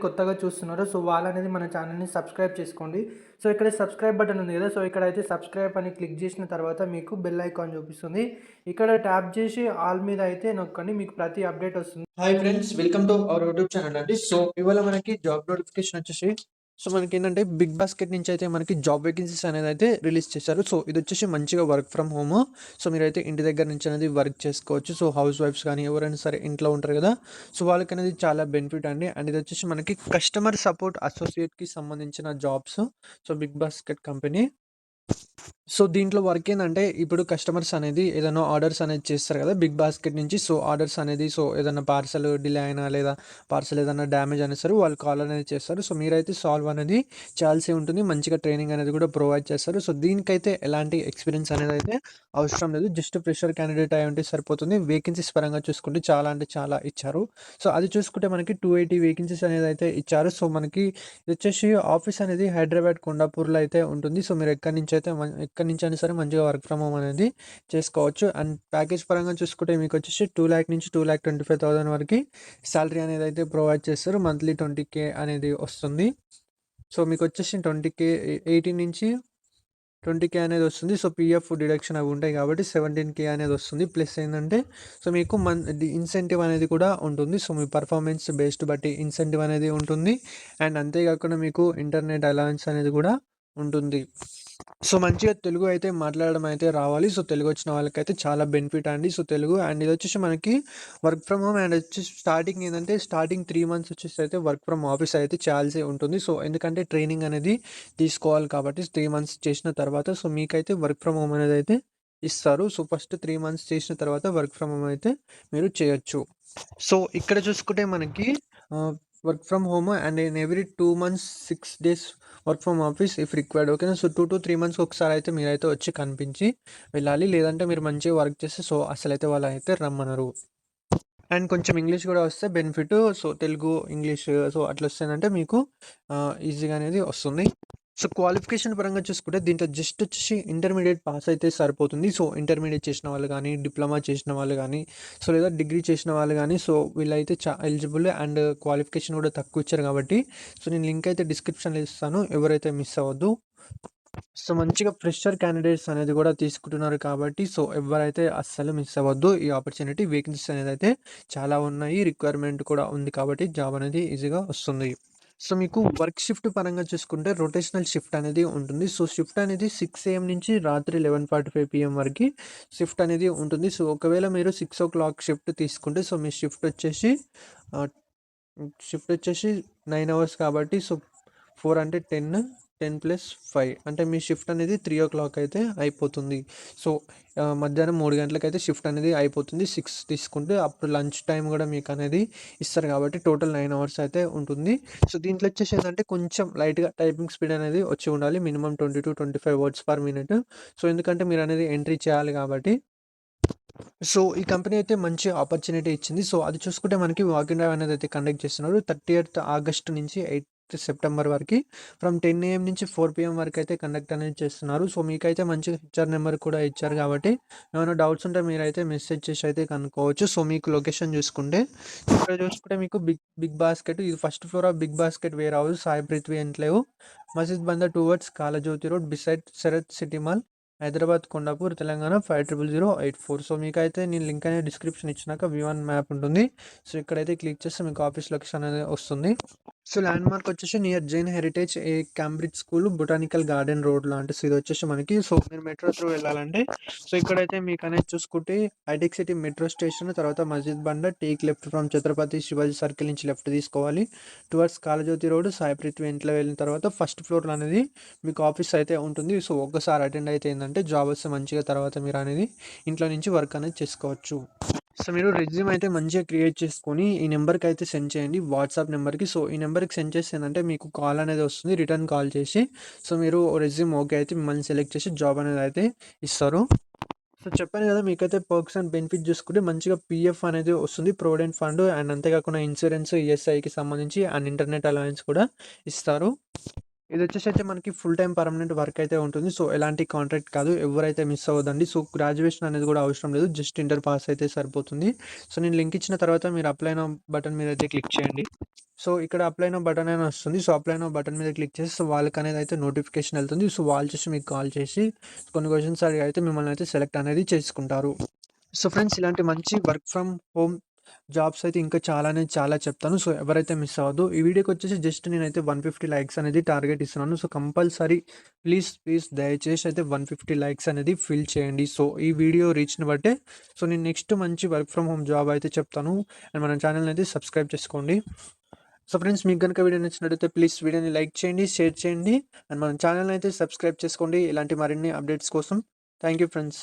కొత్తగా చూస్తున్నారో సో వాళ్ళనేది మన ఛానల్‌ని సబ్స్క్రైబ్ చేసుకోండి. సో ఇక్కడ సబ్స్క్రైబ్ బటన్ ఉంది కదా! సో ఇక్కడైతే సబ్స్క్రైబ్ అని క్లిక్ చేసిన తర్వాత మీకు బెల్ ఐకాన్ చూపిస్తుంది. ఇక్కడ ట్యాప్ చేసి ఆల్ మీద అయితే నొక్కండి. మీకు ప్రతి అప్డేట్ వస్తుంది. Hi friends, welcome to our YouTube channel అండి. సో ఇవాళ మనకి జాబ్ నోటిఫికేషన్ వచ్చేసి మనకేంటంటే బిగ్ బాస్కెట్ నుంచి అయితే మనకి జాబ్ వేకెన్సీస్ అనేది అయితే రిలీజ్ చేశారు. సో ఇది వచ్చేసి మంచిగా వర్క్ ఫ్రమ్ హోమ్. సో మీరైతే ఇంటి దగ్గర నుంచి అనేది వర్క్ చేసుకోవచ్చు. సో హౌస్ వైఫ్స్ కానీ ఎవరైనా సరే ఇంట్లో ఉంటారు కదా! సో వాళ్ళకి అనేది చాలా బెనిఫిట్ అండి. అండ్ ఇది వచ్చేసి మనకి కస్టమర్ సపోర్ట్ అసోసియేట్‌కి సంబంధించిన jobs. So Big Basket company. So దీంట్లో వర్క్ ఏందంటే, ఇప్పుడు కస్టమర్స్ అనేది ఏదైనా ఆర్డర్స్ అనేది చేస్తారు కదా బిగ్ బాస్కెట్ నుంచి. సో ఆర్డర్స్ అనేది ఏదైనా పార్సెల్ డిలే అయినా లేదా పార్సెల్ ఏదైనా డ్యామేజ్ అయినా సరే వాళ్ళు కాల్ అనేది చేస్తారు. సో మీరైతే సాల్వ్ అనేది చేయాల్సి ఉంటుంది. మంచిగా ట్రైనింగ్ అనేది కూడా ప్రొవైడ్ చేస్తారు. సో దీనికైతే ఎలాంటి ఎక్స్పీరియన్స్ అనేది అయితే అవసరం లేదు. జస్ట్ ఫ్రెషర్ క్యాండిడేట్ అయి ఉంటే సరిపోతుంది. వేకెన్సీస్ పరంగా చూసుకుంటే చాలా అంటే చాలా ఇచ్చారు. సో అది చూసుకుంటే మనకి 280 వేకెన్సీస్ అనేది అయితే ఇచ్చారు. సో మనకి ఇది వచ్చేసి ఆఫీస్ అనేది హైదరాబాద్ కొండాపూర్‌లో అయితే ఉంటుంది. సో మీరు ఎక్కడి నుంచి అయినా సరే మంచిగా వర్క్ ఫ్రమ్ హోమ్ అనేది చేసుకోవచ్చు. అండ్ ప్యాకేజ్ పరంగా చూసుకుంటే మీకు వచ్చేసి 2,00,000 నుంచి 2,25,000 వరకు సాలరీ అనేది అయితే ప్రొవైడ్ చేస్తారు. మంత్లీ 20,000 అనేది వస్తుంది. సో మీకు వచ్చేసి 20,000 18 నుంచి 20,000 అనేది వస్తుంది. సో పీఎఫ్ డిడక్షన్ అవి ఉంటాయి కాబట్టి 17,000 అనేది వస్తుంది. ప్లస్ ఏంటంటే సో మీకు ఇన్సెంటివ్ అనేది కూడా ఉంటుంది. సో మీ పర్ఫార్మెన్స్ బేస్డ్ బట్టి ఇన్సెంటివ్ అనేది ఉంటుంది. అండ్ అంతేకాకుండా మీకు ఇంటర్నెట్ అలవెన్స్ అనేది కూడా ఉంటుంది. సో మంచిగా తెలుగు అయితే మాట్లాడడం అయితే రావాలి. సో తెలుగు వచ్చిన వాళ్ళకైతే చాలా బెనిఫిట్ అండి. సో తెలుగు అండ్ ఇది వచ్చేసి మనకి వర్క్ ఫ్రమ్ హోమ్ అండ్ వచ్చేసి స్టార్టింగ్ ఏంటంటే స్టార్టింగ్ 3 మంత్స్ వచ్చేసి అయితే వర్క్ ఫ్రమ్ ఆఫీస్ అయితే చేయాల్సి ఉంటుంది. సో ఎందుకంటే ట్రైనింగ్ అనేది తీసుకోవాలి కాబట్టి 3 మంత్స్ చేసిన తర్వాత సో మీకైతే వర్క్ ఫ్రమ్ హోమ్ అనేది అయితే ఇస్తారు. సో ఫస్ట్ 3 మంత్స్ చేసిన తర్వాత వర్క్ ఫ్రమ్ హోమ్ అయితే మీరు చేయొచ్చు. సో ఇక్కడ చూసుకుంటే మనకి work from home and in every 2 months 6 days work from office if required. ఓకేనా. సో 2-3 మంత్స్కి ఒకసారి అయితే మీరైతే వచ్చి కనిపించి వెళ్ళాలి. లేదంటే మీరు మంచిగా వర్క్ చేస్తే సో అసలైతే వాళ్ళు అయితే రమ్మనరు. అండ్ కొంచెం ఇంగ్లీష్ కూడా వస్తే benefit. So Telugu English so అట్లా వస్తుందంటే మీకు ఈజీగా అనేది వస్తుంది. సో క్వాలిఫికేషన్ పరంగా చూసుకుంటే దీంట్లో జస్ట్ వచ్చేసి ఇంటర్మీడియట్ పాస్ అయితే సరిపోతుంది. సో ఇంటర్మీడియట్ చేసిన వాళ్ళు కానీ డిప్లొమా చేసిన వాళ్ళు కానీ సో లేదా డిగ్రీ చేసిన వాళ్ళు కానీ సో వీళ్ళైతే ఎలిజిబుల్. అండ్ క్వాలిఫికేషన్ కూడా తక్కువ ఇచ్చారు కాబట్టి సో నేను లింక్ అయితే డిస్క్రిప్షన్లో ఇస్తాను. ఎవరైతే మిస్ అవ్వద్దు. సో మంచిగా ఫ్రెషర్ క్యాండిడేట్స్ అనేది కూడా తీసుకుంటున్నారు కాబట్టి సో ఎవరైతే అస్సలు మిస్ అవ్వద్దు. ఈ ఆపర్చునిటీ వేకెన్సీస్ అనేది అయితే చాలా ఉన్నాయి. రిక్వైర్మెంట్ కూడా ఉంది కాబట్టి జాబ్ అనేది ఈజీగా వస్తుంది. సో మీకు వర్క్ షిఫ్ట్ పరంగా చూసుకుంటే రొటేషనల్ షిఫ్ట్ అనేది ఉంటుంది. సో షిఫ్ట్ అనేది 6 AM నుంచి రాత్రి 11:45 PM వరకు షిఫ్ట్ అనేది ఉంటుంది. సో ఒకవేళ మీరు 6 o'clock షిఫ్ట్ తీసుకుంటే సో మీ షిఫ్ట్ వచ్చేసి 9 అవర్స్ కాబట్టి సో 4 అంటే 10 + 5 అంటే మీ షిఫ్ట్ అనేది 3 o'clock అయితే అయిపోతుంది. సో మధ్యాహ్నం 3 గంటలకైతే షిఫ్ట్ అనేది అయిపోతుంది. 6 తీసుకుంటే అప్పుడు లంచ్ టైం కూడా మీకు అనేది ఇస్తారు కాబట్టి టోటల్ 9 అవర్స్ అయితే ఉంటుంది. సో దీంట్లో వచ్చేసి ఏంటంటే కొంచెం లైట్‌గా టైపింగ్ స్పీడ్ అనేది వచ్చి ఉండాలి. Minimum 20-25 words per minute. So ఎందుకంటే మీరు అనేది ఎంట్రీ చేయాలి కాబట్టి. సో ఈ కంపెనీ అయితే మంచి ఆపర్చునిటీ ఇచ్చింది. సో అది చూసుకుంటే మనకి వాక్ ఇన్ డ్రైవ్ అనేది అయితే కండక్ట్ చేస్తున్నారు. 30th ఆగస్ట్ నుంచి 8th సెప్టెంబర్ వరకి ఫ్రమ్ 10 AM నుంచి 4 PM వరకు అయితే కండక్ట్ అనేది చేస్తున్నారు. సో మీకైతే మంచి హెచ్ఆర్ నెంబర్ కూడా ఇచ్చారు కాబట్టి ఏమైనా డౌట్స్ ఉంటే మీరైతే మెసేజ్ చేసి అయితే కనుక్కోవచ్చు. సో మీకు లొకేషన్ చూసుకుంటే ఇక్కడ చూసుకుంటే మీకు బిగ్ బాస్కెట్ ఇది first floor of big basket warehouse Sai Prithvi enclave Masjid Bandar towards Kalajyothi road beside Sarath city mall Hyderabad Kondapur Telangana 500084. So మీకైతే నేను లింక్ అనేది డిస్క్రిప్షన్ ఇచ్చినాక V1 మ్యాప్ ఉంటుంది. సో ఇక్కడైతే క్లిక్ చేస్తే మీకు ఆఫీస్ లొకేషన్ అనేది వస్తుంది. సో ల్యాండ్ మార్క్ వచ్చేసి near Jain heritage Cambridge school botanical garden రోడ్లో అంటే సో ఇది వచ్చేసి మనకి సో మీరు మెట్రో త్రూ వెళ్ళాలంటే సో ఇక్కడైతే మీకు అనేది చూసుకుంటే హైటెక్ సిటీ మెట్రో స్టేషన్ తర్వాత Masjid Bandar take left from Chhatrapati Shivaji circle నుంచి లెఫ్ట్ తీసుకోవాలి. టువర్డ్స్ కాలజ్యోతి రోడ్ సాయి పృథ్వీ ఇంట్లో వెళ్ళిన తర్వాత ఫస్ట్ ఫ్లోర్లో అనేది మీకు ఆఫీస్ అయితే ఉంటుంది. సో ఒక్కసారి అటెండ్ అయితే ఏంటంటే జాబ్ వస్తే మంచిగా తర్వాత మీరు అనేది ఇంట్లో నుంచి వర్క్ అనేది చేసుకోవచ్చు. సో మీరు రెజ్యూమ్ అయితే మంచిగా క్రియేట్ చేసుకొని ఈ నెంబర్కి అయితే సెండ్ చేయండి, వాట్సాప్ నెంబర్కి. సో ఈ నెంబర్కి సెండ్ చేస్తే ఏంటంటే మీకు కాల్ అనేది వస్తుంది, రిటర్న్ కాల్ చేసి సో మీరు రెజ్యూమ్ ఓకే అయితే మిమ్మల్ని సెలెక్ట్ చేసి జాబ్ అనేది అయితే ఇస్తారు. సో చెప్పాను కదా మీకైతే పర్క్స్ అండ్ బెనిఫిట్ చూసుకుంటే మంచిగా పీఎఫ్ అనేది వస్తుంది, ప్రొవిడెంట్ ఫండ్ అండ్ అంతేకాకుండా ఇన్సూరెన్స్ ఈఎస్ఐకి సంబంధించి అండ్ ఇంటర్నెట్ అలవెన్స్ కూడా ఇస్తారు. ఇదొచ్చేసి అయితే మనకి ఫుల్ టైమ్ పర్మనెంట్ వర్క్ అయితే ఉంటుంది. సో, ఎలాంటి కాంట్రాక్ట్ కాదు. ఎవరైతే మిస్ అవ్వద్దండి. సో, గ్రాడ్యుయేషన్ అనేది కూడా అవసరం లేదు. జస్ట్ ఇంటర్ పాస్ అయితే సరిపోతుంది. సో, నేను లింక్ ఇచ్చిన తర్వాత మీరు అప్లై నౌ బటన్ మీద అయితే క్లిక్ చేయండి. సో, ఇక్కడ అప్లై నౌ బటన్ అని వస్తుంది. సో, అప్లై నౌ బటన్ మీద క్లిక్ చేసి సో, వాళ్ళకనేది అయితే నోటిఫికేషన్ ఎళ్తుంది. సో, వాళ్ళు చేసి మీకు కాల్ చేసి కొన్ని క్వెషన్స్ అడిగి అయితే మిమ్మల్ని అయితే సెలెక్ట్ అనేది చేసుకుంటారు. సో, ఫ్రెండ్స్ ఇలాంటి మంచి వర్క్ ఫ్రమ్ హోమ్ జాబ్స్ అయితే ఇంకా చాలా చెప్తాను. సో, ఎవరైతే మిస్ అవ్వద్దు. ఈ వీడియోకొచ్చేసి జస్ట్ నేనైతే 150 లైక్స్ అనేది టార్గెట్ ఇస్తున్నాను. సో, కంపల్సరీ ప్లీజ్ దయచేసి అయితే 150 లైక్స్ అనేది ఫిల్ చేయండి. సో, ఈ వీడియో రీచ్‌ని బట్టే సో, నేను నెక్స్ట్ మంచి వర్క్ ఫ్రమ్ హోమ్ జాబ్ అయితే చెప్తాను. అండ్ మన ఛానెల్‌ని అయితే సబ్స్క్రైబ్ చేసుకోండి. సో, ఫ్రెండ్స్ మీకు గనుక వీడియో నచ్చినట్టయితే ప్లీజ్ వీడియోని లైక్ చేయండి, షేర్ చేయండి. అండ్ మన ఛానెల్‌ని అయితే సబ్స్క్రైబ్ చేసుకోండి. ఇలాంటి మరిన్ని అప్డేట్స్ కోసం. Thank you friends.